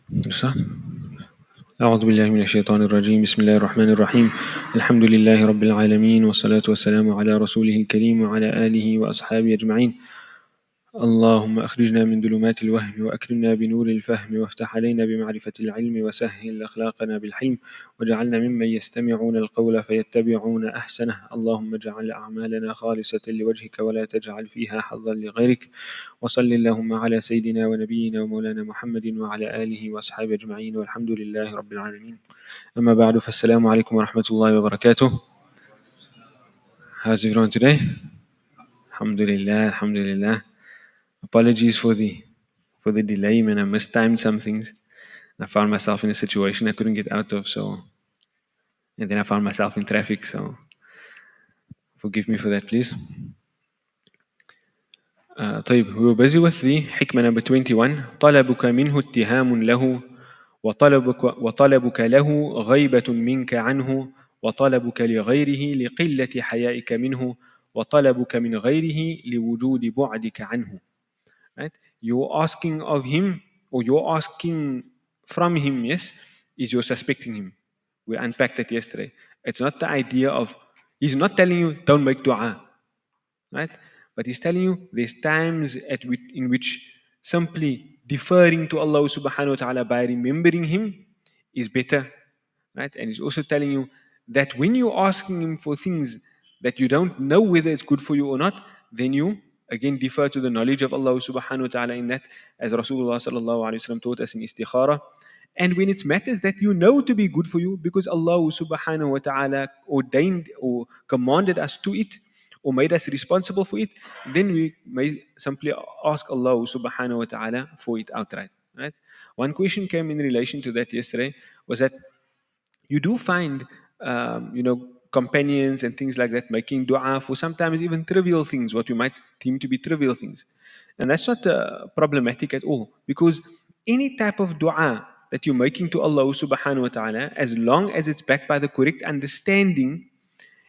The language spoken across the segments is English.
أعوذ بالله من الشيطان الرجيم بسم الله الرحمن الرحيم الحمد لله رب العالمين والصلاة والسلام على رسوله الكريم وعلى آله وأصحابه أجمعين اللهم أخرجنا من ظلمات الوهم وأكرمنا بنور الفهم وافتح علينا بمعرفة العلم وسهل أخلاقنا بالحلم واجعلنا ممن يستمعون القول فيتبعون أحسنه اللهم اجعل أعمالنا خالصة لوجهك ولا تجعل فيها حظا لغيرك وصل اللهم على سيدنا ونبينا ومولانا محمد وعلى آله وأصحابه أجمعين والحمد لله رب العالمين أما بعد فالسلام عليكم ورحمة الله وبركاته. How's everyone today? Alhamdulillah, Alhamdulillah. Apologies for the delay, man. I mistimed some things. I found myself in a situation I couldn't get out of, and then I found myself in traffic, so forgive me for that, please. طيب, we were busy with the hikmah number 21. طلبك منه اتهام له وطلبك له غيبة منك عنه وطلبك لغيره لقلة حيائك منه وطلبك من غيره لوجود بعدك عنه. Right? You're asking of him, or you're asking from him, yes, is you're suspecting him. We unpacked that yesterday. It's not the idea of, he's not telling you, don't make dua, right? But he's telling you, there's times in which simply deferring to Allah subhanahu wa ta'ala by remembering him is better, right? And he's also telling you that when you're asking him for things that you don't know whether it's good for you or not, then you again defer to the knowledge of Allah subhanahu wa ta'ala in that, as Rasulullah sallallahu alayhi wa sallam taught us in istikhara. And when it's matters that you know to be good for you because Allah subhanahu wa ta'ala ordained or commanded us to it or made us responsible for it, then we may simply ask Allah subhanahu wa ta'ala for it outright. Right? One question came in relation to that yesterday was that you do find, companions and things like that making dua for sometimes even trivial things, what you might deem to be trivial things. And that's not problematic at all, because any type of dua that you're making to Allah subhanahu wa ta'ala, as long as it's backed by the correct understanding,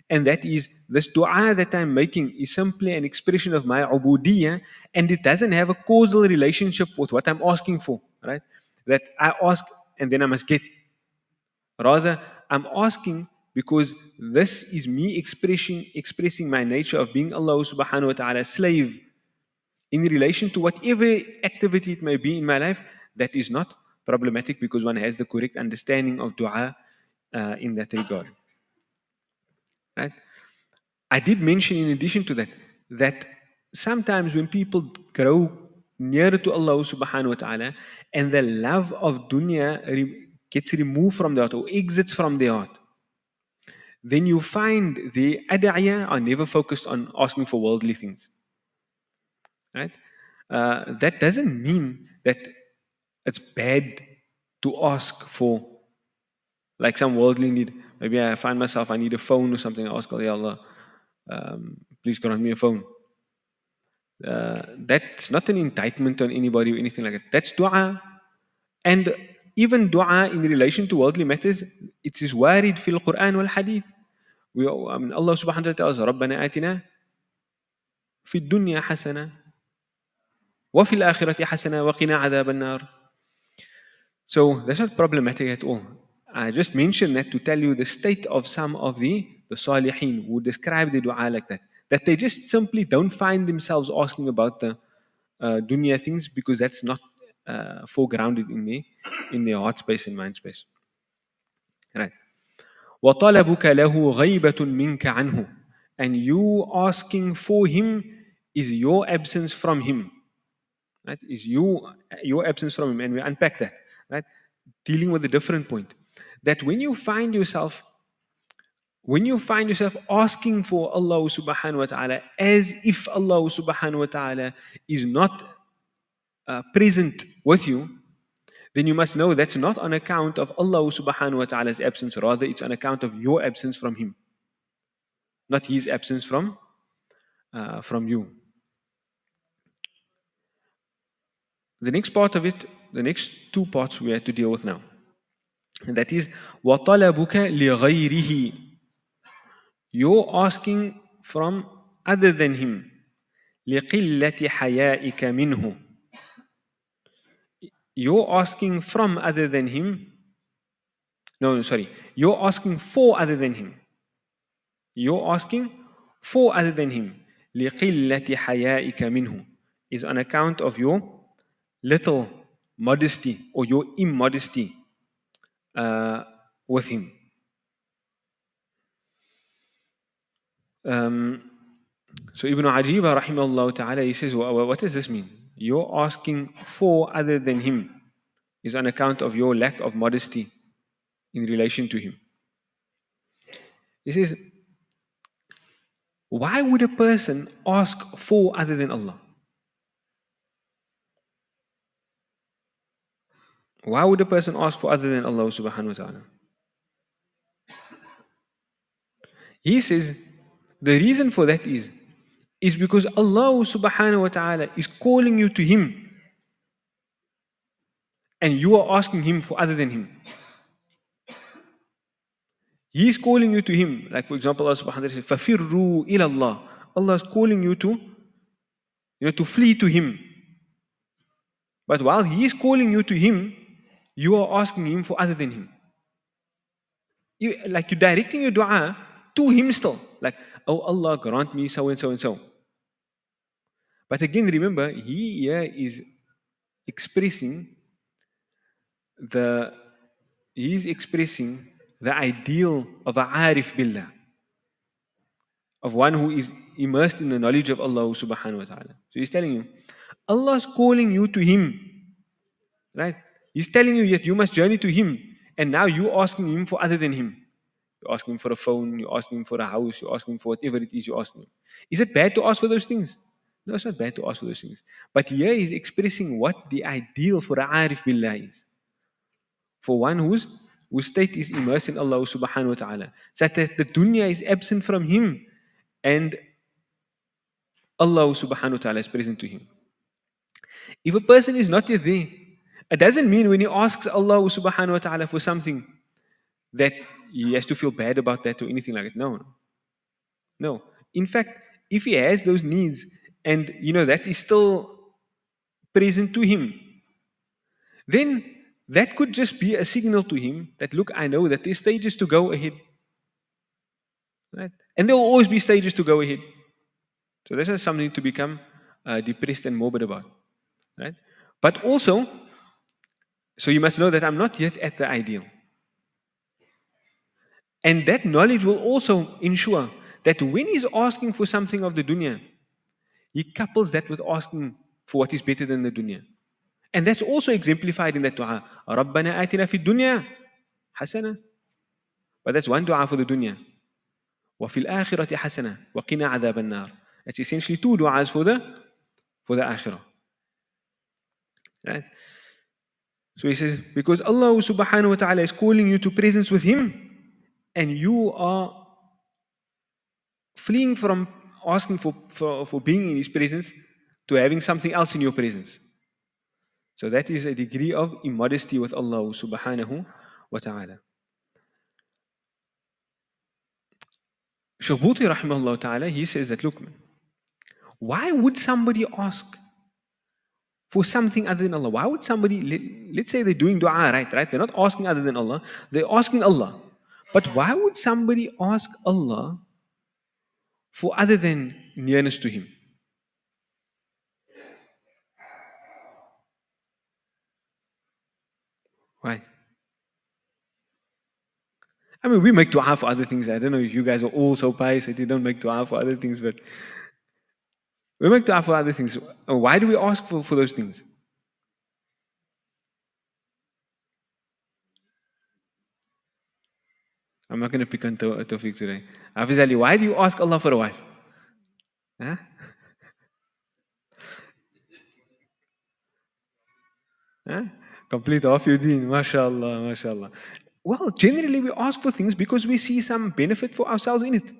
and that is, this dua that I'm making is simply an expression of my ubudiyyah, and it doesn't have a causal relationship with what I'm asking for, right? That I ask and then I must get. Rather, I'm asking because this is me expressing my nature of being Allah subhanahu wa ta'ala's slave in relation to whatever activity it may be in my life. That is not problematic because one has the correct understanding of dua in that regard. Right? I did mention in addition to that sometimes when people grow nearer to Allah subhanahu wa ta'ala and the love of dunya gets removed from the heart or exits from the heart, then you find the ad'iyah are never focused on asking for worldly things. Right? That doesn't mean that it's bad to ask for like some worldly need. Maybe I find myself, I need a phone or something. I ask Allah, Ya Allah, please grant me a phone. That's not an indictment on anybody or anything like that. That's dua. And even dua in relation to worldly matters, it is warid fil Quran wal Hadith. Allah subhanahu wa ta'ala tells us, رَبَّنَا آتِنَا فِي الدُّنْيَا حَسَنَةً وَفِي الْآخِرَةِ حَسَنَةً وَقِنَا عَذَابَ النَّارِ. So that's not problematic at all. I just mentioned that to tell you the state of some of the salihin who describe the dua like that. That they just simply don't find themselves asking about the dunya things because that's not foregrounded in their heart space and mind space. Right. وَطَلَبُكَ لَهُ غَيْبَةٌ مِنْكَ عَنْهُ. And you asking for him is your absence from him. Right? Is your absence from him. And we unpack that. Right? Dealing with a different point. That when you find yourself asking for Allah subhanahu wa ta'ala as if Allah subhanahu wa ta'ala is not present with you, then you must know that's not on account of Allah subhanahu wa ta'ala's absence, rather it's on account of your absence from him, not his absence from you. The next part of it, the next two parts we have to deal with now, and that is وَطَلَبُكَ لِغَيْرِهِ. You're asking from other than him. لِقِلَّةِ حَيَائِكَ مِنْهُ. you're asking from other than him. No, no, sorry. You're asking for other than him. You're asking for other than him. لِقِلَّةِ حَيَائِكَ مِنْهُ is on account of your little modesty or your immodesty uh, with him. So Ibn Ajiba rahimahullah ta'ala, he says, what does this mean? You're asking for other than him is on account of your lack of modesty in relation to him. He says, why would a person ask for other than Allah? Why would a person ask for other than Allah subhanahu wa ta'ala? He says, the reason for that is because Allah subhanahu wa ta'ala is calling you to Him and you are asking Him for other than Him. He is calling you to Him. Like for example, Allah subhanahu wa ta'ala says, فَفِرُّوا إِلَى اللَّهِ. Allah is calling you to flee to Him. But while He is calling you to Him, you are asking Him for other than Him. You're directing your dua to Him still. Like, oh Allah, grant me so and so and so. But again, remember, He here is expressing the ideal of a arif billah, of one who is immersed in the knowledge of Allah subhanahu wa ta'ala. So He's telling you, Allah is calling you to Him, right? He's telling you yet you must journey to Him, and now you're asking Him for other than Him. You're asking Him for a phone, you're asking Him for a house, you're asking Him for whatever it is you're asking Him. Is it bad to ask for those things? No, it's not bad to ask for those things. But here He's expressing what the ideal for a arif billah is. For one whose state is immersed in Allah subhanahu wa ta'ala. So that the dunya is absent from him and Allah subhanahu wa ta'ala is present to him. If a person is not yet there, it doesn't mean when he asks Allah subhanahu wa ta'ala for something that he has to feel bad about that or anything like that. No. In fact, if he has those needs and that is still present to him, then that could just be a signal to him that, look, I know that there's stages to go ahead. Right? And there will always be stages to go ahead. So this is something to become depressed and morbid about. Right? But also, so you must know that I'm not yet at the ideal. And that knowledge will also ensure that when he's asking for something of the dunya, he couples that with asking for what is better than the dunya. And that's also exemplified in that dua. رَبَّنَا آتِنَا فِي الدُّنْيَا حَسَنَةً. But that's one dua for the dunya. وَفِي الْآخِرَةِ حَسَنَةً وَقِنَا عَذَابَ النَّارِ. That's essentially two du'as for the akhirah. Right? So he says, because Allah subhanahu wa ta'ala is calling you to presence with Him, and you are fleeing from asking for being in His presence to having something else in your presence. So that is a degree of immodesty with Allah subhanahu wa ta'ala. Shabuti rahimahullah ta'ala, he says that, look, man, why would somebody ask for something other than Allah? Why would somebody, let's say they're doing dua, right? They're not asking other than Allah, they're asking Allah. But why would somebody ask Allah for other than nearness to Him? Why? I mean, we make dua for other things. I don't know if you guys are all so pious that you don't make dua for other things, but we make dua for other things. Why do we ask for those things? I'm not going to pick on Tawfiq today. Hafiz Ali, why do you ask Allah for a wife? Huh? Huh? Complete half your deen. MashaAllah, MashaAllah. Well, generally we ask for things because we see some benefit for ourselves in it.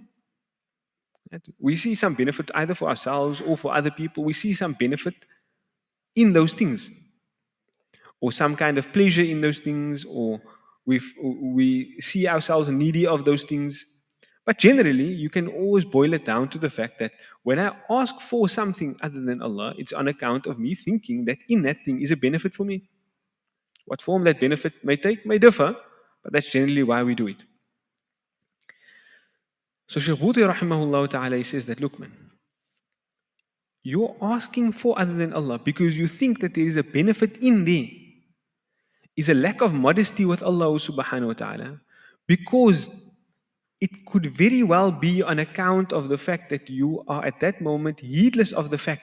Right? We see some benefit either for ourselves or for other people. We see some benefit in those things, or some kind of pleasure in those things, or we see ourselves needy of those things. But generally, you can always boil it down to the fact that when I ask for something other than Allah, it's on account of me thinking that in that thing is a benefit for me. What form that benefit may take may differ, but that's generally why we do it. So Shaykh Buti rahimahullah ta'ala, he says that, look man, you're asking for other than Allah because you think that there is a benefit in there, is a lack of modesty with Allah subhanahu wa ta'ala, because it could very well be on account of the fact that you are at that moment heedless of the fact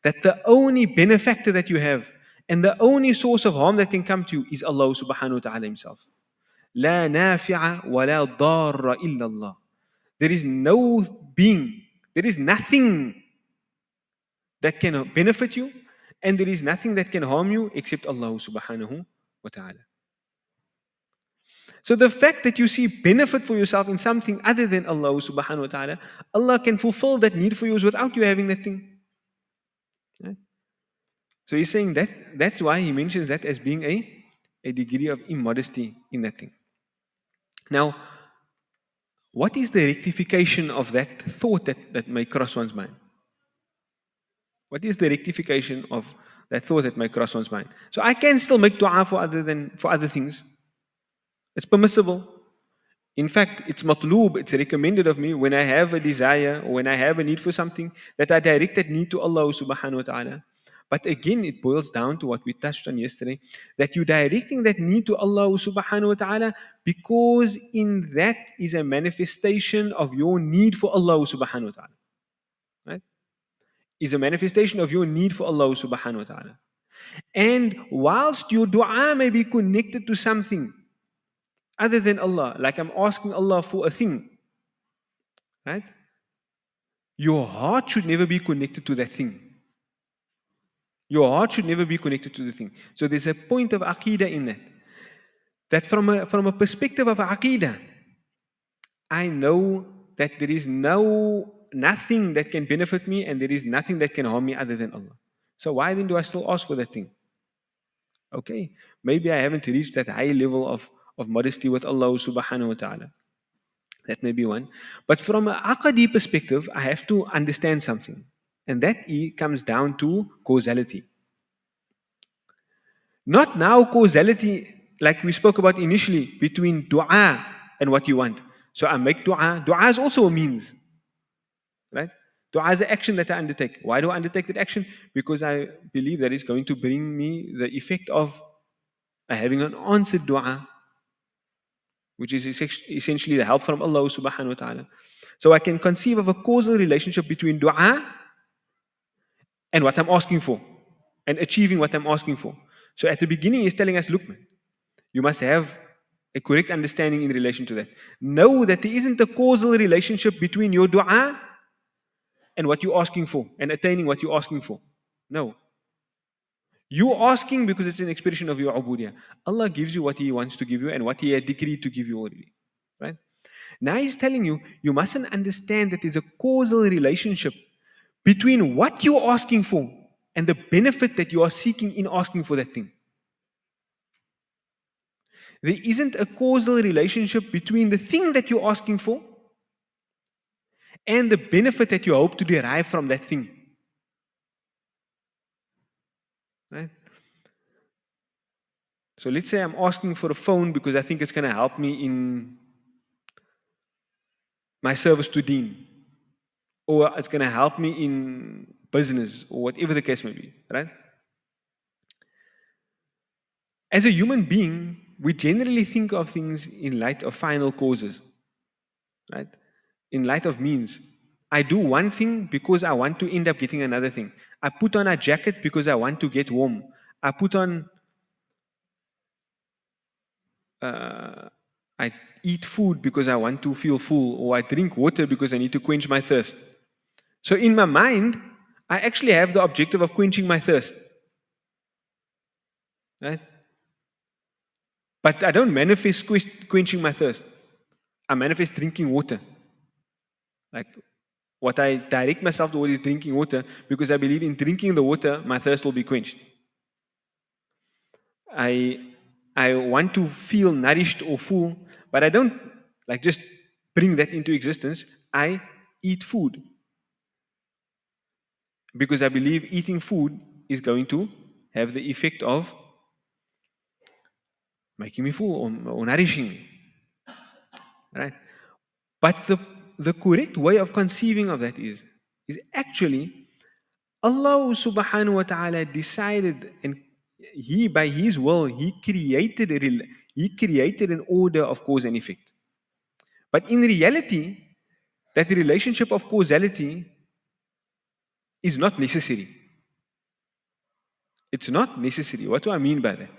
that the only benefactor that you have and the only source of harm that can come to you is Allah subhanahu wa ta'ala himself. لا نافع ولا ضار إلا الله. There is no being, there is nothing that can benefit you, and there is nothing that can harm you except Allah subhanahu wa ta'ala. So the fact that you see benefit for yourself in something other than Allah subhanahu wa ta'ala, Allah can fulfill that need for you without you having that thing. Right? So he's saying that's why he mentions that as being a degree of immodesty in that thing. Now, what is the rectification of that thought that may cross one's mind? What is the rectification of that thought that may cross one's mind? So I can still make dua for other things. It's permissible. In fact, it's matloob, it's recommended of me when I have a desire or when I have a need for something that I direct that need to Allah subhanahu wa ta'ala. But again, it boils down to what we touched on yesterday, that you're directing that need to Allah subhanahu wa ta'ala because in that is a manifestation of your need for Allah subhanahu wa ta'ala. Right? Is a manifestation of your need for Allah subhanahu wa ta'ala. And whilst your dua may be connected to something other than Allah, like I'm asking Allah for a thing, right? Your heart should never be connected to that thing. Your heart should never be connected to the thing. So there's a point of aqidah in that. That from a perspective of aqidah, I know that there is nothing that can benefit me and there is nothing that can harm me other than Allah. So why then do I still ask for that thing? Okay, maybe I haven't reached that high level of modesty with Allah subhanahu wa ta'ala. That may be one. But from an aqadi perspective, I have to understand something. And that comes down to causality. Not now causality like we spoke about initially between dua and what you want. So I make dua. Dua is also a means. Right? Dua is an action that I undertake. Why do I undertake that action? Because I believe that it's going to bring me the effect of having an answered dua, which is essentially the help from Allah subhanahu wa ta'ala. So I can conceive of a causal relationship between dua and what I'm asking for and achieving what I'm asking for. So at the beginning, he's telling us, look, man, you must have a correct understanding in relation to that. Know that there isn't a causal relationship between your dua and what you're asking for and attaining what you're asking for. No. You're asking because it's an expression of your ubudiyah. Allah gives you what He wants to give you and what He had decreed to give you already. Right? Now He's telling you, you mustn't understand that there's a causal relationship between what you're asking for and the benefit that you are seeking in asking for that thing. There isn't a causal relationship between the thing that you're asking for and the benefit that you hope to derive from that thing. Right? So let's say I'm asking for a phone because I think it's going to help me in my service to Deen, or it's going to help me in business, or whatever the case may be, right? As a human being, we generally think of things in light of final causes, right? In light of means. I do one thing because I want to end up getting another thing. I put on a jacket because I want to get warm. I put on I eat food because I want to feel full, or I drink water because I need to quench my thirst. So in my mind, I actually have the objective of quenching my thirst. Right? But I don't manifest quenching my thirst. I manifest drinking water. Like what I direct myself toward is drinking water because I believe in drinking the water, my thirst will be quenched. I want to feel nourished or full, but I don't like just bring that into existence. I eat food because I believe eating food is going to have the effect of making me full or nourishing me. Right? But the correct way of conceiving of that is actually Allah subhanahu wa ta'ala decided, and He by His will He created an order of cause and effect. But in reality, that relationship of causality is not necessary. It's not necessary. What do I mean by that?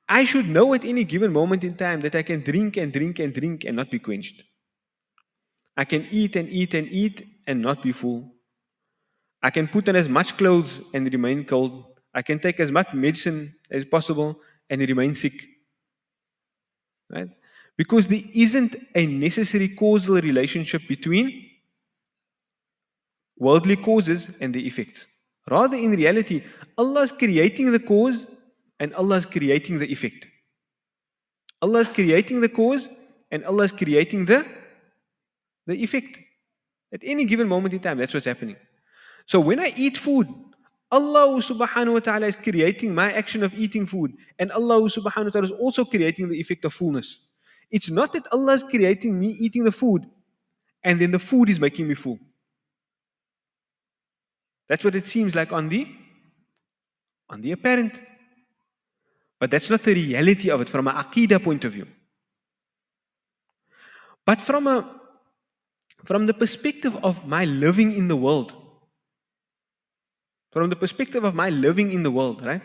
I should know at any given moment in time that I can drink and drink and drink and not be quenched. I can eat and eat and eat and not be full. I can put on as much clothes and remain cold. I can take as much medicine as possible and remain sick. Right? Because there isn't a necessary causal relationship between worldly causes and the effects. Rather, in reality, Allah is creating the cause and Allah is creating the effect. Allah is creating the cause and Allah is creating the effect. At any given moment in time, that's what's happening. So when I eat food, Allah subhanahu wa ta'ala is creating my action of eating food, and Allah subhanahu wa ta'ala is also creating the effect of fullness. It's not that Allah is creating me eating the food and then the food is making me full. That's what it seems like on the apparent. But that's not the reality of it from an aqidah point of view. But from the perspective of my living in the world, right?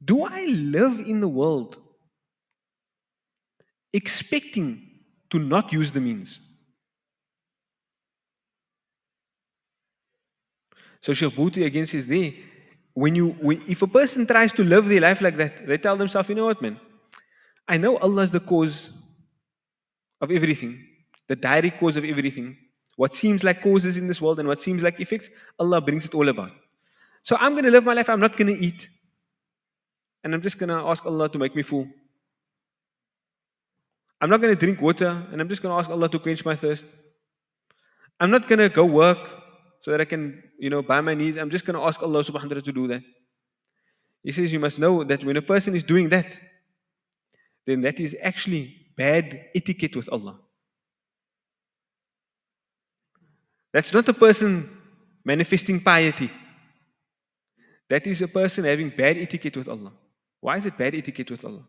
Do I live in the world expecting to not use the means? So Sheikh Bhuti again says there, if a person tries to live their life like that, they tell themselves, you know what, man? I know Allah is the cause of everything, the direct cause of everything. What seems like causes in this world and what seems like effects, Allah brings it all about. So I'm going to live my life, I'm not going to eat. And I'm just going to ask Allah to make me full. I'm not going to drink water, and I'm just going to ask Allah to quench my thirst. I'm not going to go work so that I can, buy my needs. I'm just going to ask Allah subhanahu wa ta'ala to do that. He says you must know that when a person is doing that, then that is actually bad etiquette with Allah. That's not a person manifesting piety. That is a person having bad etiquette with Allah. Why is it bad etiquette with Allah?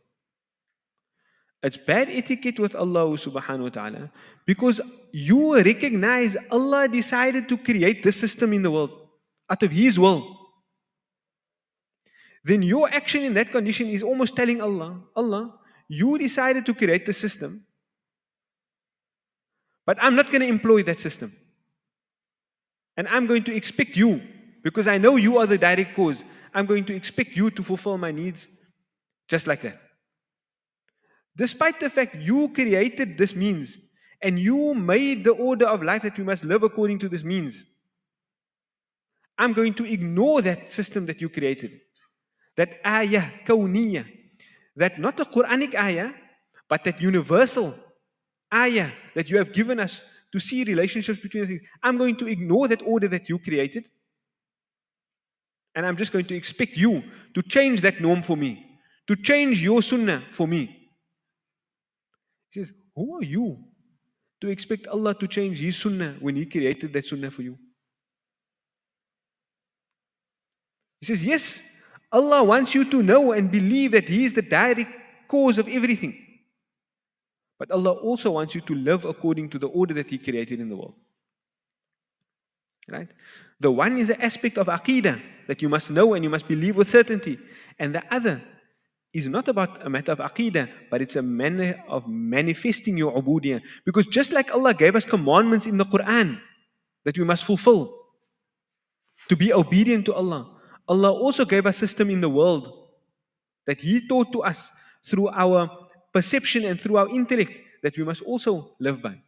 It's bad etiquette with Allah subhanahu wa ta'ala because you recognize Allah decided to create this system in the world out of His will. Then your action in that condition is almost telling Allah, you decided to create the system, but I'm not going to employ that system. And I'm going to expect you, because I know you are the direct cause, I'm going to expect you to fulfill my needs just like that. Despite the fact you created this means and you made the order of life that we must live according to this means, I'm going to ignore that system that you created. That ayah, kawniyah, that not a Quranic ayah, but that universal ayah that you have given us to see relationships between things. I'm going to ignore that order that you created, and I'm just going to expect you to change that norm for me, to change your sunnah for me. He says, who are you to expect Allah to change His sunnah when He created that sunnah for you? He says, yes, Allah wants you to know and believe that He is the direct cause of everything. But Allah also wants you to live according to the order that He created in the world. Right? The one is an aspect of aqidah that you must know and you must believe with certainty. And the other is not about a matter of aqidah, but it's a manner of manifesting your ubudiyah. Because just like Allah gave us commandments in the Quran that we must fulfill to be obedient to Allah, Allah also gave us a system in the world that He taught to us through our perception and through our intellect that we must also live by.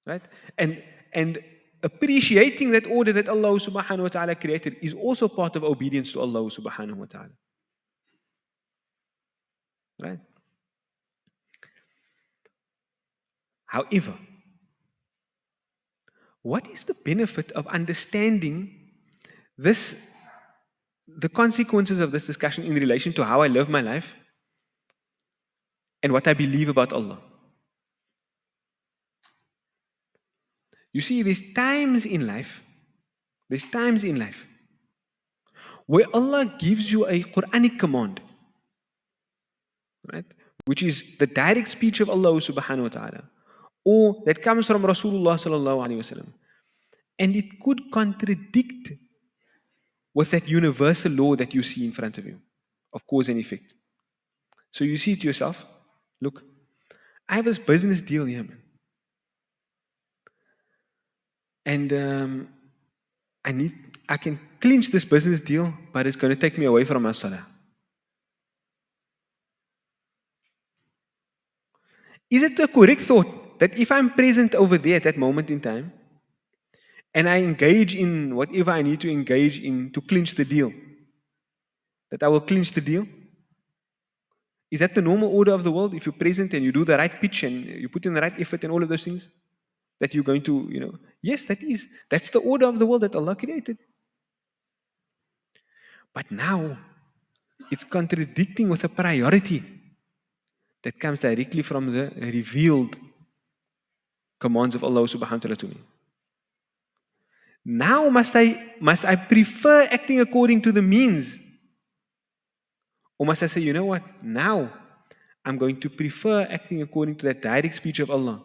Right? And appreciating that order that Allah subhanahu wa ta'ala created is also part of obedience to Allah subhanahu wa ta'ala. Right? However, what is the benefit of understanding this the consequences of this discussion in relation to how I live my life and what I believe about Allah. You see, there's times in life where Allah gives you a Quranic command, right? Which is the direct speech of Allah subhanahu wa ta'ala, or that comes from Rasulullah sallallahu alaihi wasallam. And it could contradict with that universal law that you see in front of you, of cause and effect. So you see to yourself, look, I have this business deal here, man. And I can clinch this business deal, but it's going to take me away from my salah. Is it a correct thought that if I'm present over there at that moment in time, and I engage in whatever I need to engage in to clinch the deal, that I will clinch the deal? Is that the normal order of the world? If you're present and you do the right pitch and you put in the right effort and all of those things, that you're going to, yes, that's the order of the world that Allah created. But now, it's contradicting with a priority that comes directly from the revealed commands of Allah subhanahu wa ta'ala to me. Now must I prefer acting according to the means? Or must I say, you know what? Now I'm going to prefer acting according to that direct speech of Allah.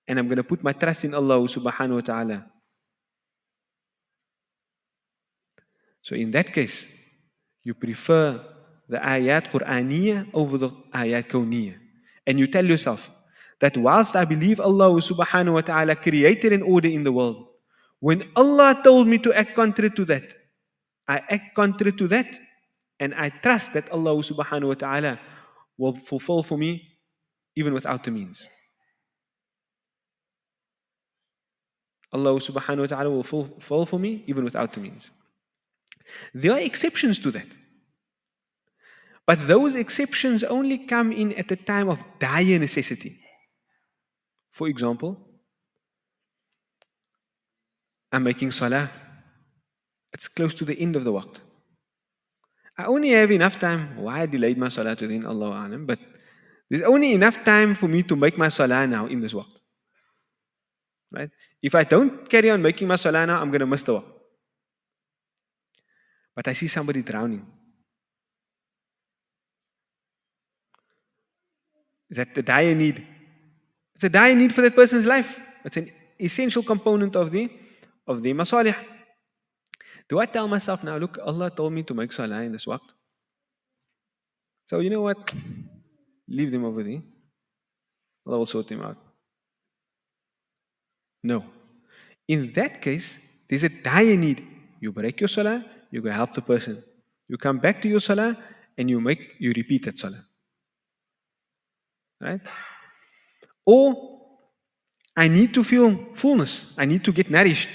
And I'm going to put my trust in Allah subhanahu wa ta'ala. So in that case, you prefer the ayat Qur'aniyya over the ayat kawniyya. And you tell yourself that whilst I believe Allah subhanahu wa ta'ala created an order in the world, when Allah told me to act contrary to that, I act contrary to that, and I trust that Allah subhanahu wa ta'ala will fulfill for me even without the means. Allah subhanahu wa ta'ala will fulfill for me even without the means. There are exceptions to that. But those exceptions only come in at the time of dire necessity. For example, I'm making salah. It's close to the end of the waqt. I only have enough time. Why I delayed my salah to then, Allahu A'lam. But there's only enough time for me to make my salah now in this waqt. Right? If I don't carry on making my salah now, I'm going to miss the waqt. But I see somebody drowning. Is that the dire need? It's a dire need for that person's life. It's an essential component of the masalih. Do I tell myself now, look, Allah told me to make salah in this waqt. So you know what? Leave them over there. Allah will sort them out. No. In that case, there's a dire need. You break your salah, you go help the person. You come back to your salah and you repeat that salah. Right? Or I need to feel fullness. I need to get nourished.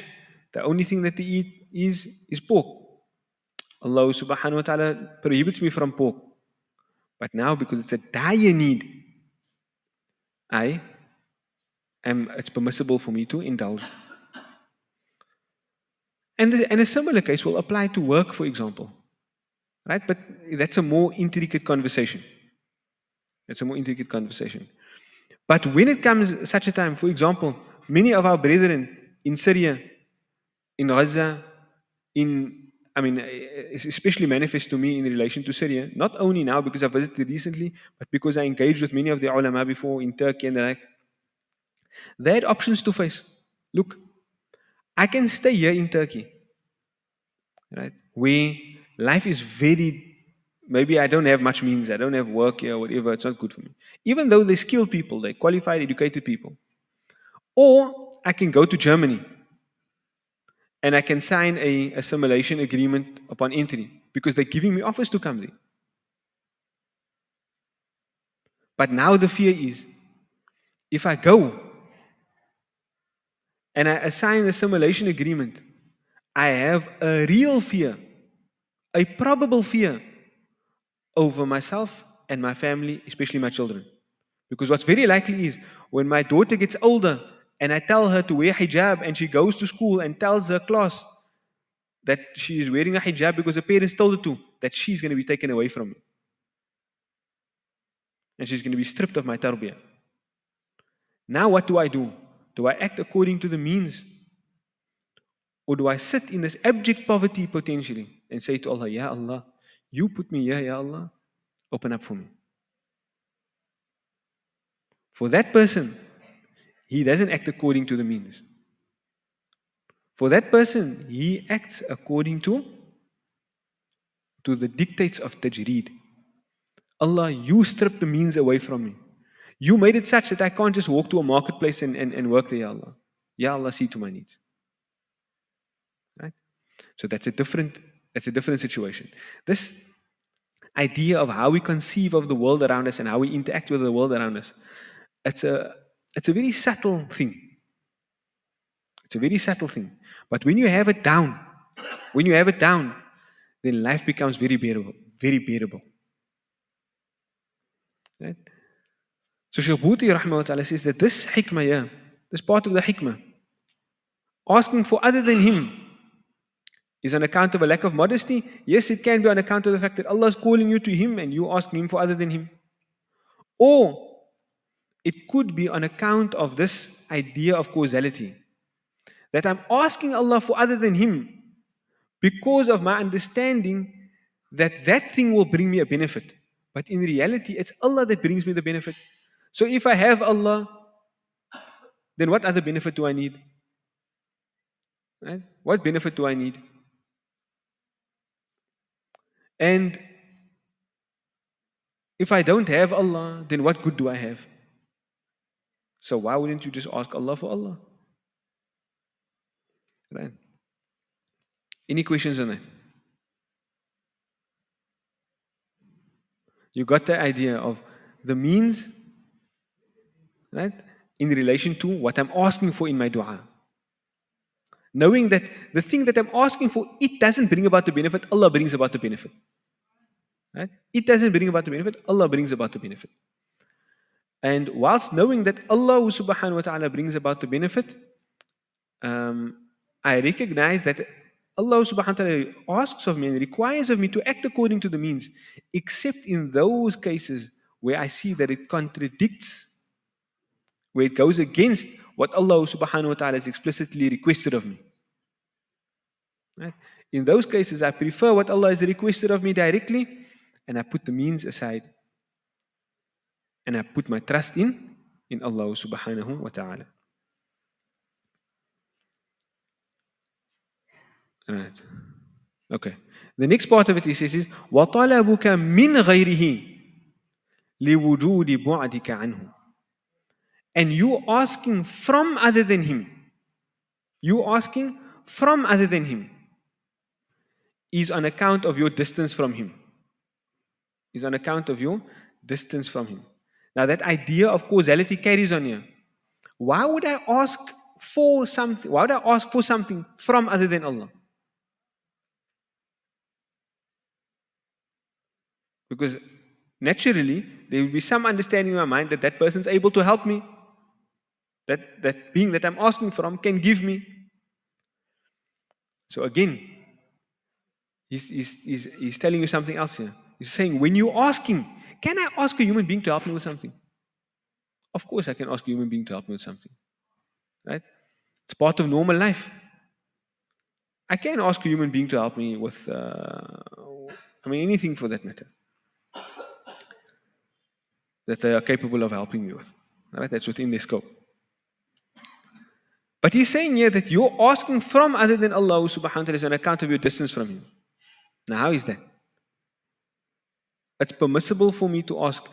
The only thing that they eat is pork. Allah subhanahu wa ta'ala prohibits me from pork. But now, because it's a dire need, it's permissible for me to indulge. And a similar case will apply to work, for example. Right? But that's a more intricate conversation. But when it comes such a time, for example, many of our brethren in Syria, in Gaza, especially manifest to me in relation to Syria, not only now because I visited recently, but because I engaged with many of the ulama before in Turkey and the like. They had options to face. Look, I can stay here in Turkey, right? Where life is maybe I don't have much means, I don't have work here, whatever, it's not good for me. Even though they're skilled people, they're qualified, educated people. Or I can go to Germany and I can sign an assimilation agreement upon entry because they're giving me offers to come there. But now the fear is, if I go and I assign an assimilation agreement, I have a real fear, a probable fear over myself and my family, especially my children. Because what's very likely is, when my daughter gets older and I tell her to wear hijab and she goes to school and tells her class that she is wearing a hijab because her parents told her to, that she's going to be taken away from me. And she's going to be stripped of my tarbiyah. Now what do I do? Do I act according to the means? Or do I sit in this abject poverty potentially and say to Allah, Ya Allah, you put me here, Ya Allah, open up for me. For that person, he doesn't act according to the means. For that person, he acts according to the dictates of tajreed. Allah, you stripped the means away from me. You made it such that I can't just walk to a marketplace and work there, Ya Allah. Ya Allah, see to my needs. Right? So that's a different situation. This idea of how we conceive of the world around us and how we interact with the world around us, it's a very subtle thing. It's a very subtle thing. But when you have it down, then life becomes very bearable. Very bearable. Right? So Shaykh Bhuti rahimahullah says that this hikmah here, this part of the hikmah, asking for other than him, is on account of a lack of modesty. Yes, it can be on account of the fact that Allah is calling you to him and you asking him for other than him. Or it could be on account of this idea of causality. That I'm asking Allah for other than him because of my understanding that that thing will bring me a benefit. But in reality, it's Allah that brings me the benefit. So if I have Allah, then what other benefit do I need? Right? What benefit do I need? And if I don't have Allah, then what good do I have? So why wouldn't you just ask Allah for Allah? Right? Any questions on that? You got the idea of the means, right, in relation to what I'm asking for in my dua. Knowing that the thing that I'm asking for, it doesn't bring about the benefit, Allah brings about the benefit. Right? It doesn't bring about the benefit, Allah brings about the benefit. And whilst knowing that Allah subhanahu wa ta'ala brings about the benefit, I recognize that Allah subhanahu wa ta'ala asks of me and requires of me to act according to the means, except in those cases where I see that it contradicts, where it goes against what Allah subhanahu wa ta'ala has explicitly requested of me. Right? In those cases, I prefer what Allah has requested of me directly, and I put the means aside. And I put my trust in Allah subhanahu wa ta'ala. Right. Okay. The next part of it he says is وَطَلَبُكَ مِنْ غَيْرِهِ لِوُجُودِ بُعْدِكَ عَنْهُ. And you asking from other than him. You asking from other than him is on account of your distance from him. Is on account of your distance from him. Now that idea of causality carries on here. Why would I ask for something? Why would I ask for something from other than Allah? Because naturally, there will be some understanding in my mind that that person is able to help me. That being that I'm asking from can give me. So again, he's telling you something else here. He's saying, when you're asking, can I ask a human being to help me with something? Of course I can ask a human being to help me with something. Right? It's part of normal life. I can ask a human being to help me with, anything for that matter. That they are capable of helping me with. Right? That's within their scope. But he's saying here that you're asking from other than Allah subhanahu wa ta'ala on account of your distance from him. Now how is that? It's permissible for me to ask.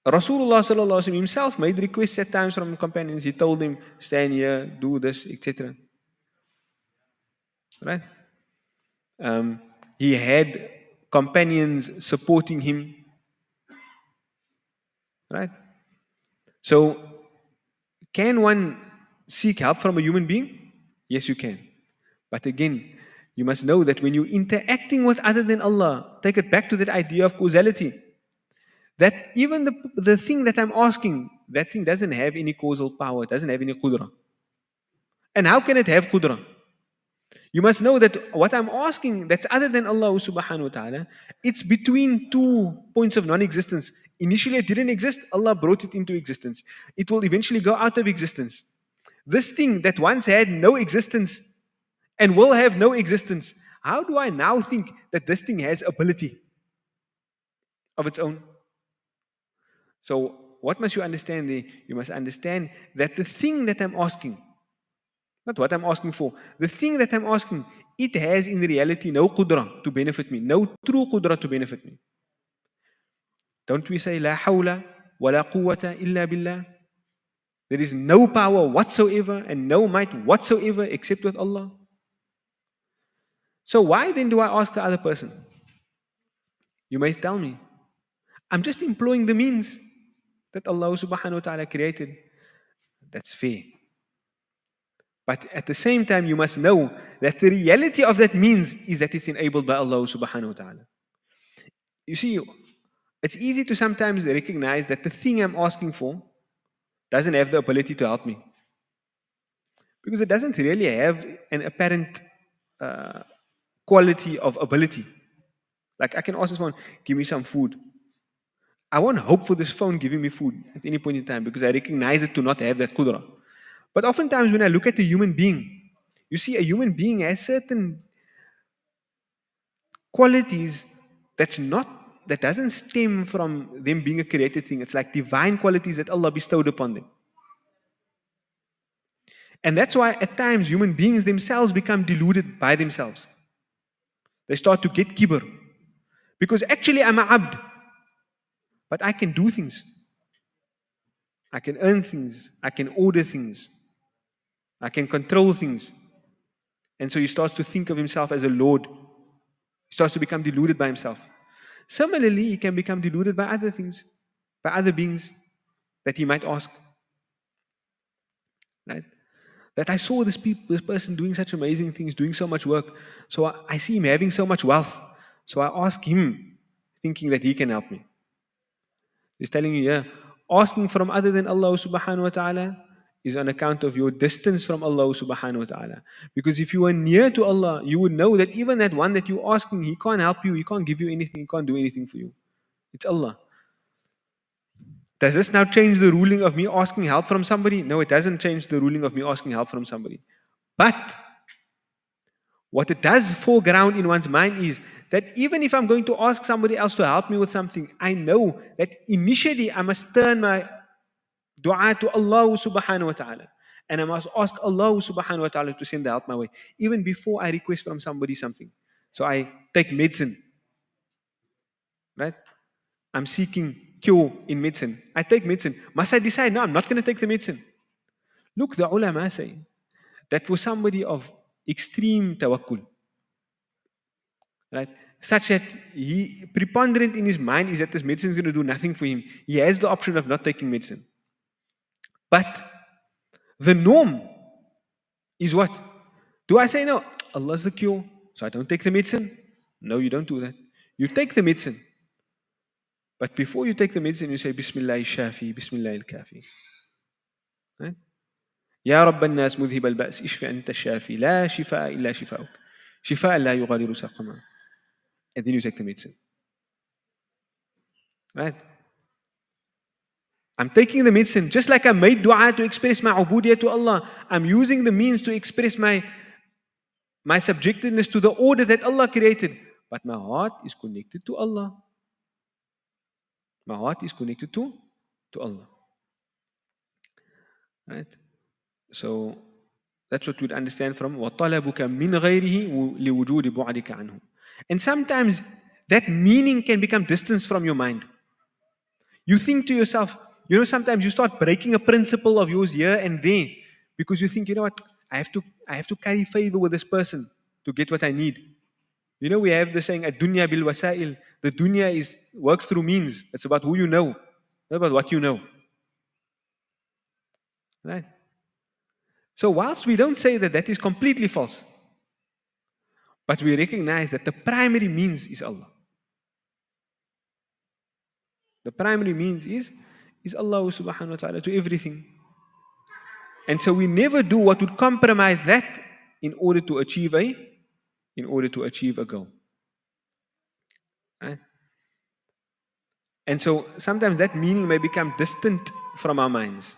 Rasulullah sallallahu alaihi wasallam himself made requests at times from companions. He told them, stand here, do this, etc. Right? He had companions supporting him. Right? So, can one seek help from a human being? Yes, you can. But again, you must know that when you're interacting with other than Allah, take it back to that idea of causality. That even the thing that I'm asking, that thing doesn't have any causal power, it doesn't have any qudra. And how can it have qudra? You must know that what I'm asking that's other than Allah subhanahu wa ta'ala, it's between two points of non-existence. Initially it didn't exist, Allah brought it into existence. It will eventually go out of existence. This thing that once had no existence and will have no existence, how do I now think that this thing has ability of its own? So what must you understand there? You must understand that the thing that I'm asking, not what I'm asking for, the thing that I'm asking, it has in reality no qudra to benefit me, no true qudra to benefit me. Don't we say, La hawla wa la quwwata illa billah? There is no power whatsoever and no might whatsoever except with Allah. So why then do I ask the other person? You may tell me, I'm just employing the means that Allah subhanahu wa ta'ala created. That's fair. But at the same time, you must know that the reality of that means is that it's enabled by Allah subhanahu wa ta'ala. You see, it's easy to sometimes recognize that the thing I'm asking for doesn't have the ability to help me. Because it doesn't really have an apparent quality of ability. Like I can ask this phone, give me some food. I won't hope for this phone giving me food at any point in time because I recognize it to not have that qudra. But oftentimes when I look at a human being, you see a human being has certain qualities that doesn't stem from them being a created thing. It's like divine qualities that Allah bestowed upon them. And that's why at times human beings themselves become deluded by themselves. They start to get kibr. Because actually I'm a abd. But I can do things. I can earn things. I can order things. I can control things. And so he starts to think of himself as a lord. He starts to become deluded by himself. Similarly, he can become deluded by other things, by other beings that he might ask. Right? That I saw this person doing such amazing things, doing so much work. So I see him having so much wealth. So I ask him, thinking that he can help me. He's telling you, yeah, asking from other than Allah subhanahu wa ta'ala is on account of your distance from Allah subhanahu wa ta'ala. Because if you were near to Allah, you would know that even that one that you're asking, he can't help you, he can't give you anything, he can't do anything for you. It's Allah. Does this now change the ruling of me asking help from somebody? No, it doesn't change the ruling of me asking help from somebody. But what it does foreground in one's mind is that even if I'm going to ask somebody else to help me with something, I know that initially I must turn my dua to Allah subhanahu wa ta'ala. And I must ask Allah subhanahu wa ta'ala to send the help my way. Even before I request from somebody something. So I take medicine. Right? I'm seeking cure in medicine. I take medicine. Must I decide, no, I'm not going to take the medicine? Look, the ulama say that for somebody of extreme tawakkul, right, such that he preponderant in his mind is that this medicine is going to do nothing for him. He has the option of not taking medicine. But the norm is what? Do I say, no, Allah's the cure, so I don't take the medicine? No, you don't do that. You take the medicine. But before you take the medicine, you say, Bismillah shafi, Bismillah al-kafi. Right? Ya Rabb al-nas mudhib al-ba's, ishfi anta shafi, la shifa'a illa shifa'uk. Shifa'a la yughadiru saqama. And then you take the medicine. Right? I'm taking the medicine, just like I made dua to express my ubudiyah to Allah. I'm using the means to express my subjectedness to the order that Allah created. But my heart is connected to Allah. My heart is connected to Allah. Right? So that's what we'd understand from وَطَلَبُكَ مِنْ غَيْرِهِ لِوُجُودِ بُعْدِكَ عَنْهُ. And sometimes that meaning can become distance from your mind. You think to yourself, sometimes you start breaking a principle of yours here and there because you think, what, I have to carry favor with this person to get what I need. We have the saying, ad-dunya bil wasail. The dunya works through means. It's about who you know, not about what you know. Right? So whilst we don't say that is completely false, but we recognize that the primary means is Allah. The primary means is Allah subhanahu wa ta'ala to everything. And so we never do what would compromise that in order to achieve a goal. Right? And so sometimes that meaning may become distant from our minds.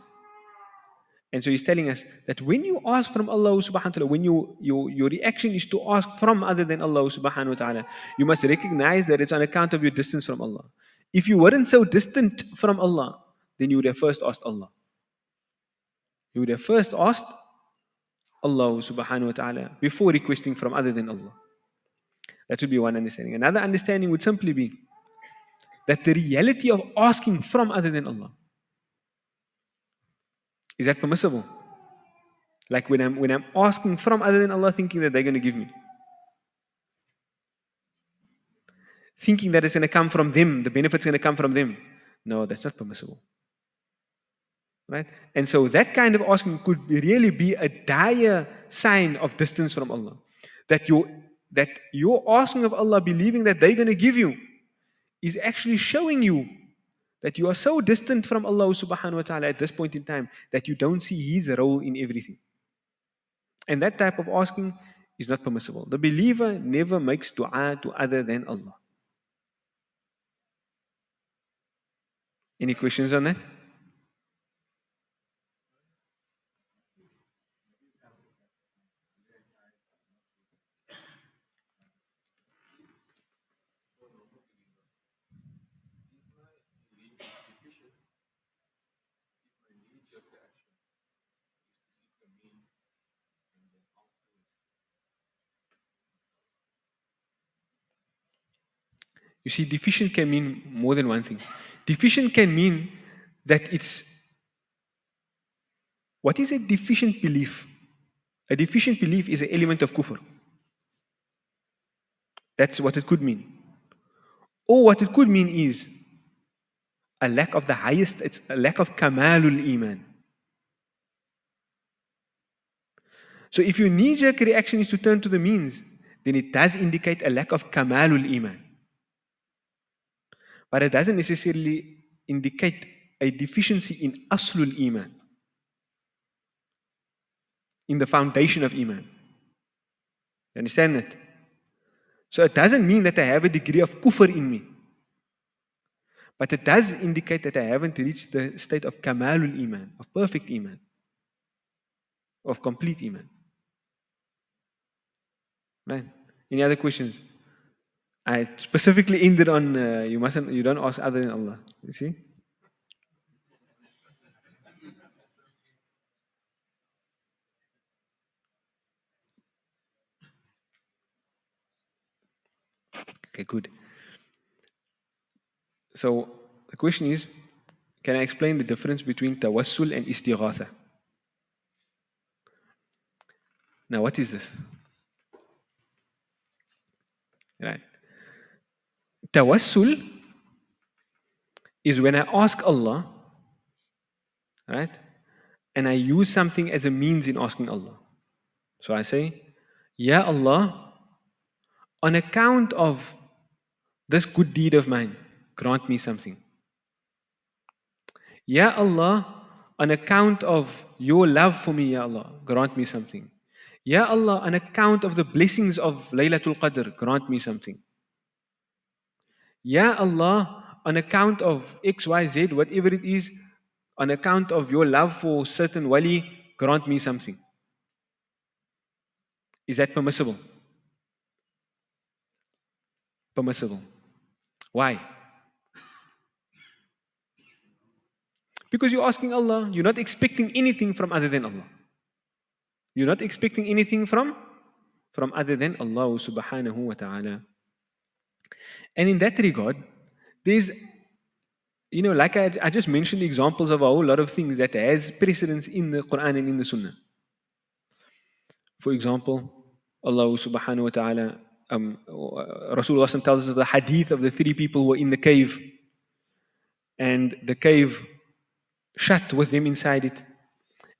And so he's telling us that when you ask from Allah subhanahu wa ta'ala, when your reaction is to ask from other than Allah subhanahu wa ta'ala, you must recognize that it's on account of your distance from Allah. If you weren't so distant from Allah, then you would have first asked Allah. You would have first asked Allah subhanahu wa ta'ala before requesting from other than Allah. That would be one understanding. Another understanding would simply be that the reality of asking from other than Allah, is that permissible? Like when I'm asking from other than Allah, thinking that they're going to give me. Thinking that it's going to come from them, the benefit's going to come from them. No, that's not permissible. Right? And so that kind of asking could really be a dire sign of distance from Allah. That you're asking of Allah, believing that they're going to give you, is actually showing you that you are so distant from Allah subhanahu wa ta'ala at this point in time that you don't see His role in everything. And that type of asking is not permissible. The believer never makes dua to other than Allah. Any questions on that? You see, deficient can mean more than one thing. Deficient can mean that what is a deficient belief? A deficient belief is an element of kufr. That's what it could mean. Or what it could mean is a lack of the highest, it's a lack of kamalul iman. So if your knee-jerk reaction is to turn to the means, then it does indicate a lack of kamalul iman. But it doesn't necessarily indicate a deficiency in aslul iman, in the foundation of iman. You understand that? So it doesn't mean that I have a degree of kufr in me. But it does indicate that I haven't reached the state of kamalul iman, of perfect iman, of complete iman. Right? Any other questions? I specifically ended on you don't ask other than Allah. You see? Okay, good. So the question is, can I explain the difference between tawassul and istighatha? Now, what is this? Right. Tawassul is when I ask Allah, right, and I use something as a means in asking Allah. So I say, Ya Allah, on account of this good deed of mine, grant me something. Ya Allah, on account of your love for me, Ya Allah, grant me something. Ya Allah, on account of the blessings of Laylatul Qadr, grant me something. Ya Allah, on account of X, Y, Z, whatever it is, on account of your love for certain wali, grant me something. Is that permissible? Permissible. Why? Because you're asking Allah, you're not expecting anything from other than Allah. You're not expecting anything from other than Allah subhanahu wa ta'ala. And in that regard, there's, like I just mentioned examples of a whole lot of things that has precedence in the Quran and in the Sunnah. For example, Allah subhanahu wa ta'ala, Rasulullah tells us of the hadith of the three people who were in the cave, and the cave shut with them inside it.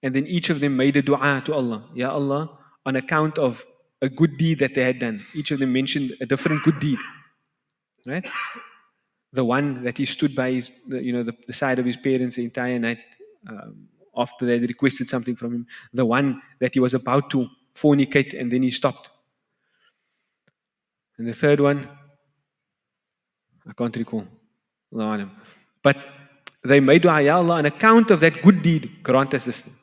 And then each of them made a dua to Allah. Ya Allah, on account of a good deed that they had done. Each of them mentioned a different good deed. Right? The one that he stood by the side of his parents the entire night after they had requested something from him. The one that he was about to fornicate, and then he stopped. And the third one, I can't recall. Allahu Alam. But they made dua, Ya Allah, on account of that good deed, grant us this thing.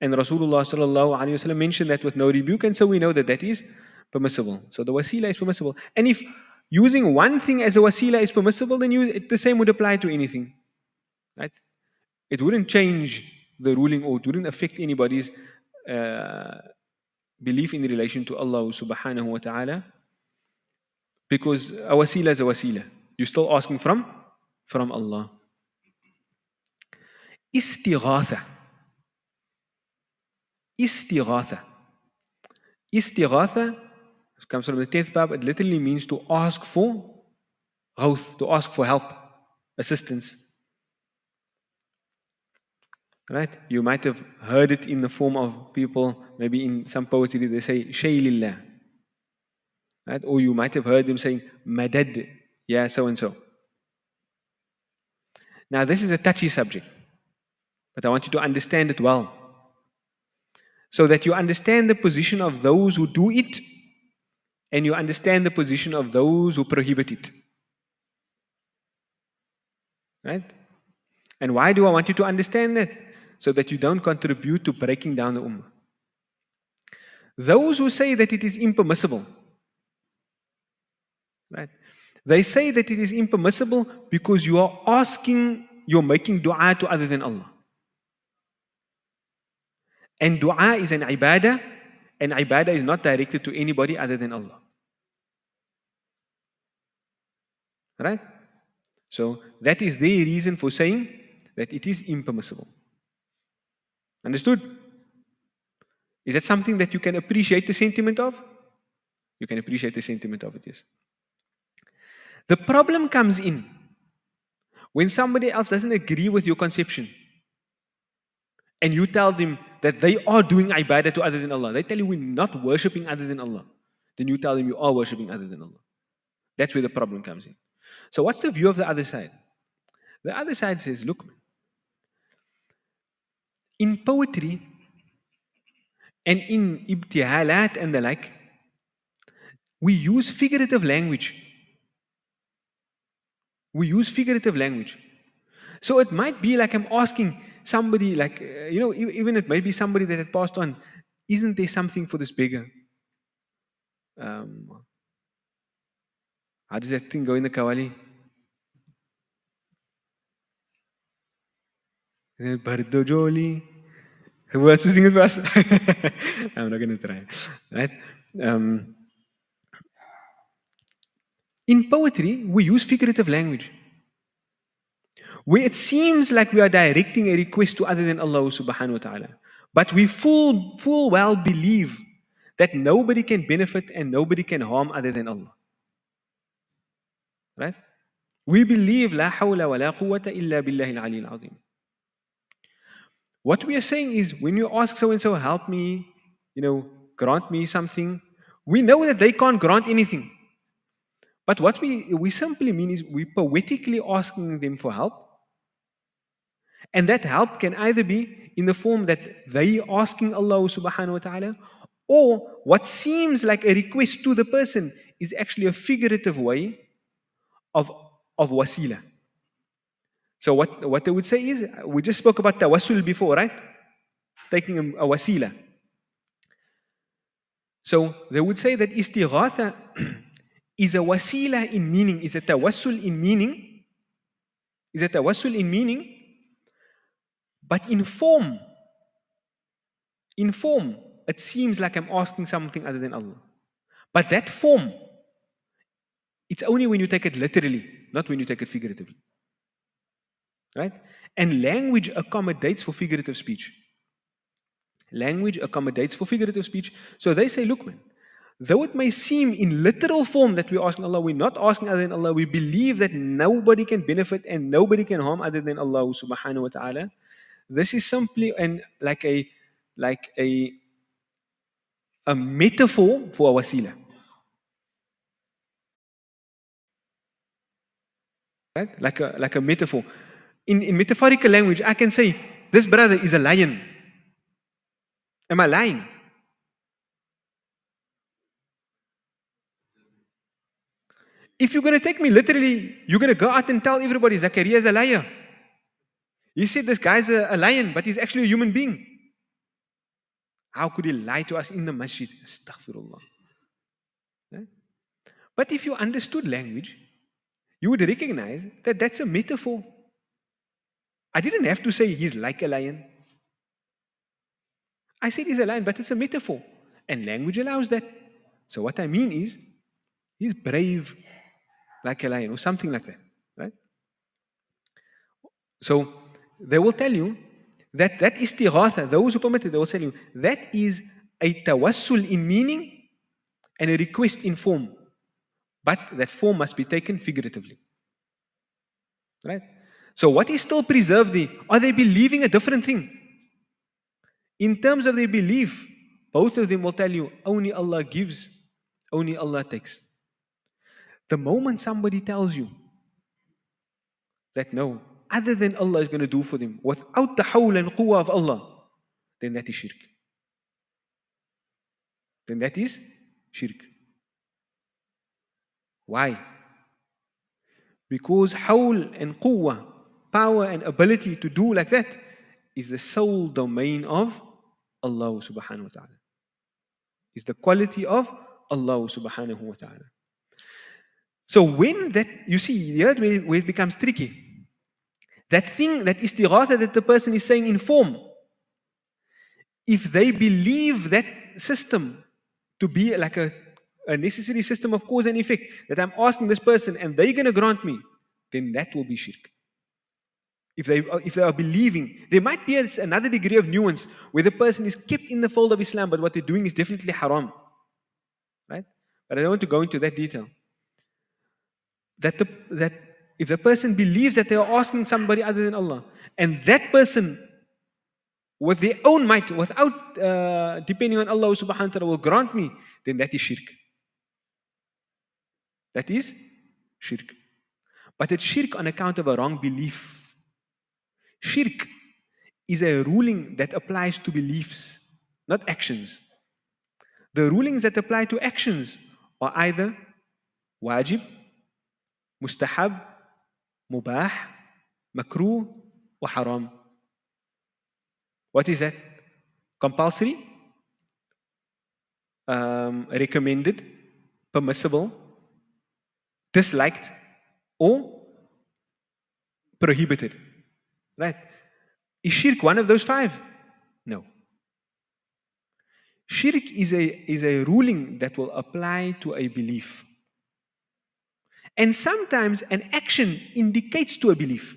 And Rasulullah sallallahu alaihi wasallam mentioned that with no rebuke, and so we know that that is permissible. So the wasila is permissible. And if using one thing as a wasila is permissible, then the same would apply to anything. Right? It wouldn't change the ruling, or it wouldn't affect anybody's belief in relation to Allah subhanahu wa ta'ala, because a wasila is a wasila. You're still asking from Allah. Istighatha. Istighatha. Istighatha comes from the 10th bab. It literally means to ask for ghawth, to ask for help, assistance. Right? You might have heard it in the form of people, maybe in some poetry they say shay lillah. Right? Or you might have heard them saying madad, ya so and so. Now this is a touchy subject, but I want you to understand it well, so that you understand the position of those who do it, and you understand the position of those who prohibit it. Right? And why do I want you to understand that? So that you don't contribute to breaking down the ummah. Those who say that it is impermissible, right? They say that it is impermissible because you're making dua to other than Allah. And dua is an ibadah, and ibadah is not directed to anybody other than Allah. Right? So that is their reason for saying that it is impermissible. Understood? Is that something that you can appreciate the sentiment of? You can appreciate the sentiment of it, yes. The problem comes in when somebody else doesn't agree with your conception, and you tell them that they are doing ibadah to other than Allah. They tell you we're not worshipping other than Allah. Then you tell them you are worshipping other than Allah. That's where the problem comes in. So what's the view of the other side? The other side says, look, in poetry and in ibtihalat and the like, we use figurative language. We use figurative language. So it might be like I'm asking somebody, like, even it might be somebody that had passed on, isn't there something for this beggar? How does that thing go in the Qawwali? Is it Bardo Joli? Who else is singing it for us? I'm not going to try. Right? In poetry, we use figurative language, where it seems like we are directing a request to other than Allah subhanahu wa ta'ala. But we full well believe that nobody can benefit and nobody can harm other than Allah. Right? We believe la hawla wa la quwwata illa billahi al-ali al-azim. What we are saying is, when you ask so-and-so, help me, grant me something, we know that they can't grant anything. But what we simply mean is we're poetically asking them for help. And that help can either be in the form that they asking Allah subhanahu wa ta'ala, or what seems like a request to the person is actually a figurative way of wasila. So what they would say is, we just spoke about tawassul before, right? Taking a wasila. So they would say that istighatha is a wasila in meaning, is a tawassul in meaning, but in form, it seems like I'm asking something other than Allah. But that form, it's only when you take it literally, not when you take it figuratively. Right? And language accommodates for figurative speech. So they say, look, man, though it may seem in literal form that we're asking Allah, we're not asking other than Allah. We believe that nobody can benefit and nobody can harm other than Allah subhanahu wa ta'ala. This is simply like a metaphor for a wasila. Right? Like a metaphor. In metaphorical language, I can say, this brother is a lion. Am I lying? If you're going to take me literally, you're going to go out and tell everybody Zakariyya is a liar. He said this guy's a lion, but he's actually a human being. How could he lie to us in the masjid? Astaghfirullah. Right? But if you understood language, you would recognize that that's a metaphor. I didn't have to say he's like a lion. I said he's a lion, but it's a metaphor. And language allows that. So what I mean is, he's brave like a lion or something like that. Right? So they will tell you that istighatha, those who permit it, they will tell you that is a tawassul in meaning and a request in form. But that form must be taken figuratively. Right? So what is still preserved there? Are they believing a different thing? In terms of their belief, both of them will tell you, only Allah gives, only Allah takes. The moment somebody tells you that no, other than Allah is going to do for them, without the hawl and quwwah of Allah, then that is shirk. Then that is shirk. Why? Because hawl and quwwah, power and ability to do like that, is the sole domain of Allah subhanahu wa ta'ala. Is the quality of Allah subhanahu wa ta'ala. So when that, you see, here where it becomes tricky. That thing, that istighatha that the person is saying in form, if they believe that system to be like a necessary system of cause and effect, that I'm asking this person and they're going to grant me, then that will be shirk. If they are believing, there might be another degree of nuance where the person is kept in the fold of Islam, but what they're doing is definitely haram. Right? But I don't want to go into that detail. That if the person believes that they are asking somebody other than Allah, and that person, with their own might, without depending on Allah subhanahu wa ta'ala, will grant me, then that is shirk. That is shirk. But it's shirk on account of a wrong belief. Shirk is a ruling that applies to beliefs, not actions. The rulings that apply to actions are either wajib, mustahab, mubah, makruh, or haram. What is that? Compulsory, recommended, permissible, disliked, or prohibited. Right? Is shirk one of those five? No. Shirk is a ruling that will apply to a belief. And sometimes an action indicates to a belief.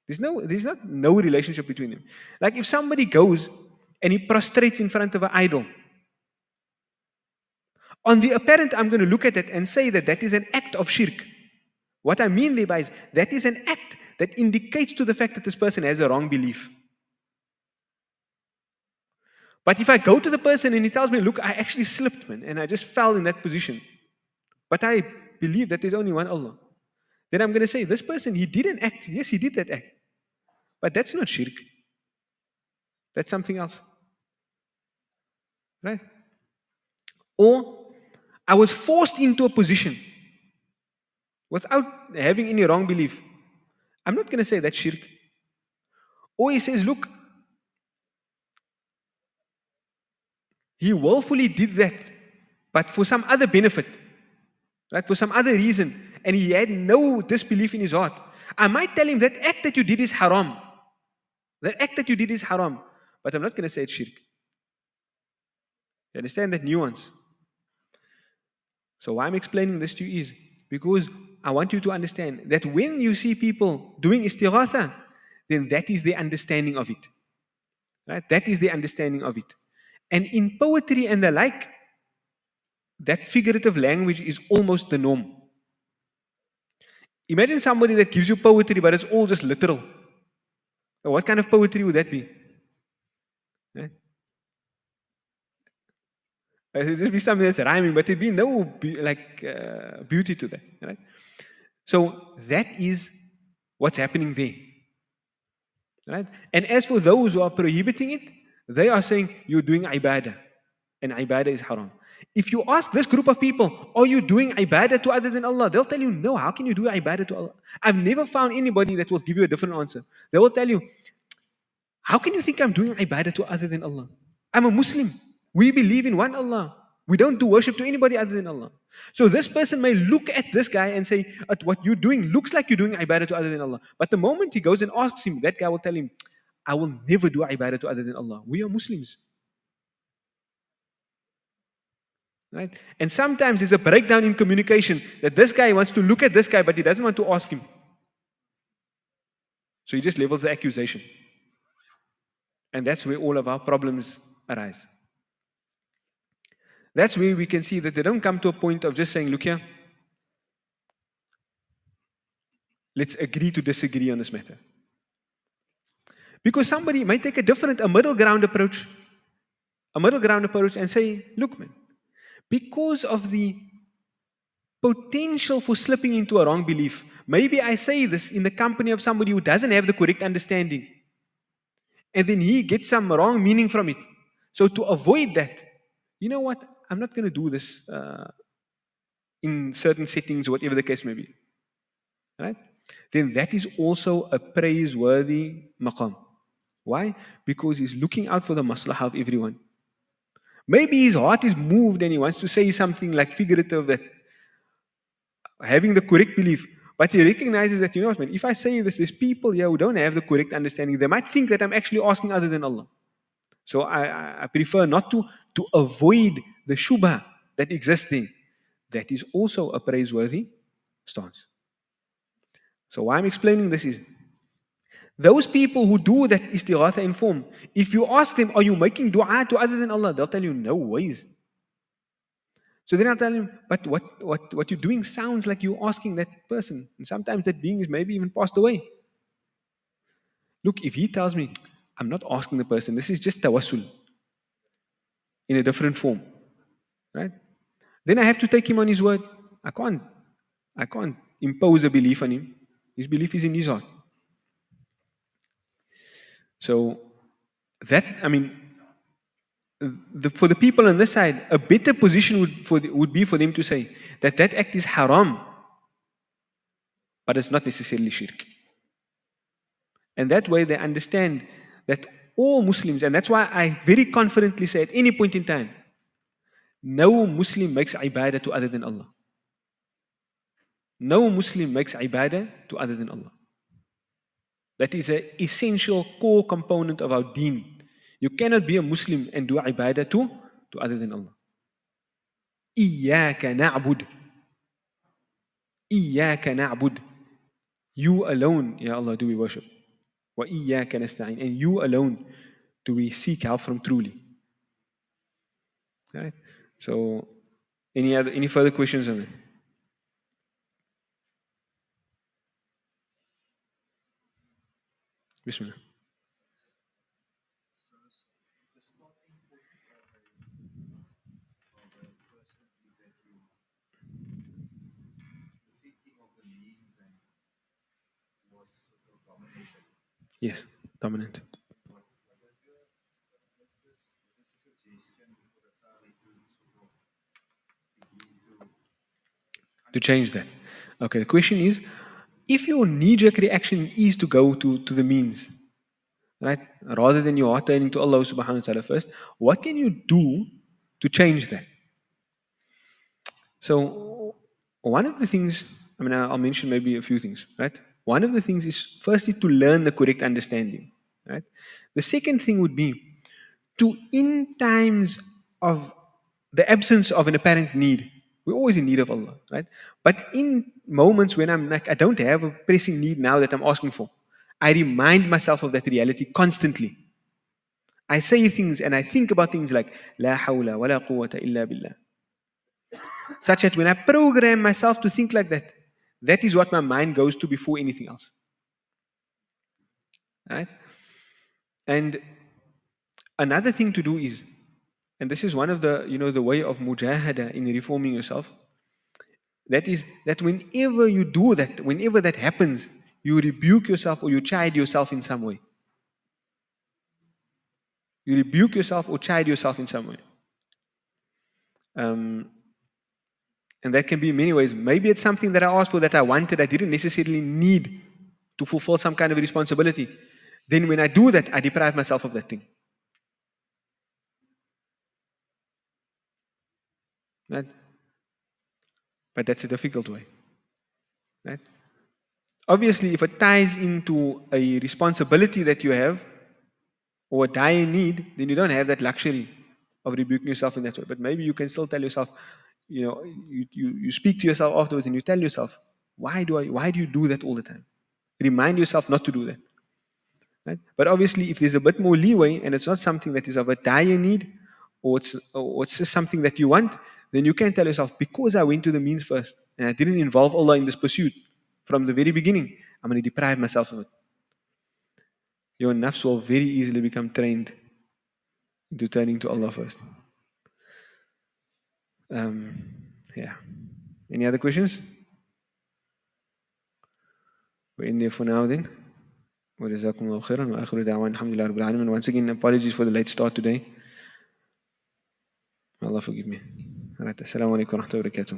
There's not no relationship between them. Like if somebody goes and he prostrates in front of an idol, on the apparent, I'm going to look at it and say that that is an act of shirk. What I mean thereby is that is an act that indicates to the fact that this person has a wrong belief. But if I go to the person and he tells me, look, I actually slipped, man, and I just fell in that position, but I believe that there's only one Allah, then I'm going to say, this person, he did an act. Yes, he did that act. But that's not shirk. That's something else. Right? Or I was forced into a position without having any wrong belief. I'm not going to say that's shirk. Or he says, look, he willfully did that, but for some other benefit, right? For some other reason, and he had no disbelief in his heart. I might tell him that act that you did is haram. That act that you did is haram, but I'm not going to say it's shirk. You understand that nuance? So why I'm explaining this to you is because I want you to understand that when you see people doing istighatha, then that is their understanding of it. Right? That is their understanding of it. And in poetry and the like, that figurative language is almost the norm. Imagine somebody that gives you poetry, but it's all just literal. What kind of poetry would that be? Right? It would just be something that's rhyming, but there'd be no beauty to that. Right? So that is what's happening there. Right? And as for those who are prohibiting it, they are saying you're doing ibadah, and ibadah is haram. If you ask this group of people, are you doing ibadah to other than Allah? They'll tell you, no, how can you do ibadah to Allah? I've never found anybody that will give you a different answer. They will tell you, how can you think I'm doing ibadah to other than Allah? I'm a Muslim. We believe in one Allah. We don't do worship to anybody other than Allah. So this person may look at this guy and say, at what you're doing looks like you're doing ibadah to other than Allah. But the moment he goes and asks him, that guy will tell him, I will never do ibadah to other than Allah. We are Muslims. Right? And sometimes there's a breakdown in communication that this guy wants to look at this guy, but he doesn't want to ask him. So he just levels the accusation. And that's where all of our problems arise. That's where we can see that they don't come to a point of just saying, look here, let's agree to disagree on this matter. Because somebody might take a middle ground approach and say, look, man, because of the potential for slipping into a wrong belief, maybe I say this in the company of somebody who doesn't have the correct understanding, and then he gets some wrong meaning from it. So to avoid that, you know what? I'm not going to do this in certain settings, whatever the case may be. Right? Then that is also a praiseworthy maqam. Why? Because he's looking out for the maslahah of everyone. Maybe his heart is moved and he wants to say something like figurative, that having the correct belief, but he recognizes that, you know what, man, if I say this, there's people here who don't have the correct understanding. They might think that I'm actually asking other than Allah. So I prefer not to avoid the shubha that exists there. That is also a praiseworthy stance. So why I'm explaining this is, those people who do that istighatha in form, if you ask them, are you making dua to other than Allah? They'll tell you, no ways. So then I'll tell him, but what you're doing sounds like you're asking that person. And sometimes that being is maybe even passed away. Look, if he tells me, I'm not asking the person, this is just tawassul in a different form, right? Then I have to take him on his word. I can't impose a belief on him. His belief is in his heart. So that, for the people on this side, a better position would be for them to say that act is haram, but it's not necessarily shirk. And that way they understand that all Muslims, and that's why I very confidently say at any point in time, no Muslim makes ibadah to other than Allah. No Muslim makes ibadah to other than Allah. That is an essential core component of our deen. You cannot be a Muslim and do ibadah to other than Allah. Iyyaka na'bud. Iyyaka na'bud. You alone, Ya Allah, do we worship. Wa iyyaka nasta'in. And you alone do we seek help from truly. Right? So, any further questions on it? Bismillah. Yes, dominant. To change that. Okay, the question is, if your knee-jerk reaction is to go to the means, right, rather than your heart turning to Allah subhanahu wa ta'ala first, what can you do to change that? So, one of the things, I'll mention maybe a few things, right? One of the things is firstly to learn the correct understanding, right? The second thing would be to, in times of the absence of an apparent need, we're always in need of Allah, right? But in moments when I'm like, I don't have a pressing need now that I'm asking for, I remind myself of that reality constantly. I say things and I think about things like, La hawla wa la quwwata illa billah. Such that when I program myself to think like that, that is what my mind goes to before anything else. Right? And another thing to do is, and this is one of the, the way of mujahada in reforming yourself, that is that whenever you do that, whenever that happens, you rebuke yourself or you chide yourself in some way. You rebuke yourself or chide yourself in some way. Um, and that can be in many ways. Maybe it's something that I asked for that I wanted, I didn't necessarily need to fulfill some kind of a responsibility. Then when I do that, I deprive myself of that thing. Right? But that's a difficult way. Right? Obviously, if it ties into a responsibility that you have or a dire need, then you don't have that luxury of rebuking yourself in that way. But maybe you can still tell yourself, you speak to yourself afterwards and you tell yourself, why do you do that all the time? Remind yourself not to do that. Right? But obviously, if there's a bit more leeway and it's not something that is of a dire need, or it's just something that you want, then you can tell yourself, because I went to the means first and I didn't involve Allah in this pursuit from the very beginning, I'm going to deprive myself of it. Your nafs will very easily become trained into turning to Allah first. Yeah. Any other questions? We're in there for now then. وجزاكم الله خيرا وآخر دعوانا الحمد لله رب العالمين. Once again, apologies for the late start today. Allah forgive me. Alright, assalamu alaikum wa rahmatullahi wa barakatuh.